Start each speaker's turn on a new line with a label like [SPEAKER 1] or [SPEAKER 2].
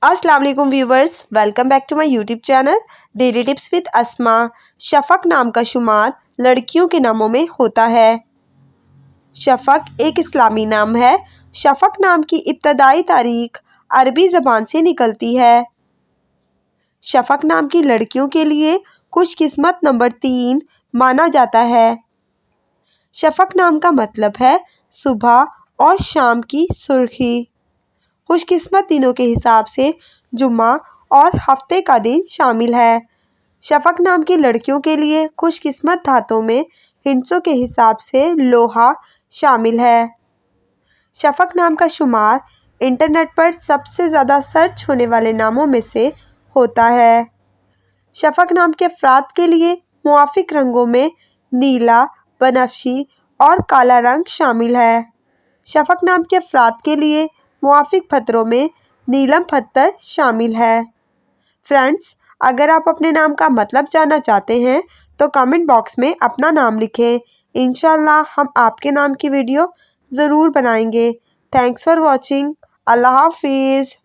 [SPEAKER 1] अस्सलाम वालेकुम viewers, welcome back to my YouTube channel daily tips with Asma. Shafaq नाम का शुमार लड़कियों के नामों में होता है। शफक एक इस्लामी नाम है। शफक नाम की इब्तदाई तारीख अरबी ज़बान से निकलती है। शफक नाम की लड़कियों के लिए खुशकिस्मत नंबर 3 माना जाता है। शफक नाम का मतलब है सुबह और शाम की सुर्खी। खुशकिस्मत दिनों के हिसाब से जुम्मा और हफ्ते का दिन शामिल है। शफक नाम की लड़कियों के लिए खुशकिस्मत धातों में हिंसों के हिसाब से लोहा शामिल है। शफक नाम का शुमार इंटरनेट पर सबसे ज़्यादा सर्च होने वाले नामों में से होता है। शफक नाम के अफराद के लिए मुआफिक रंगों में नीला, बनफशी और काला रंग शामिल है। शफक नाम के अफराद के लिए मुआफिक पत्थरों में नीलम पत्थर शामिल है। फ्रेंड्स, अगर आप अपने नाम का मतलब जानना चाहते हैं तो कमेंट बॉक्स में अपना नाम लिखें। इंशाल्लाह हम आपके नाम की वीडियो ज़रूर बनाएंगे। Thanks for watching. अल्लाह हाफिज़।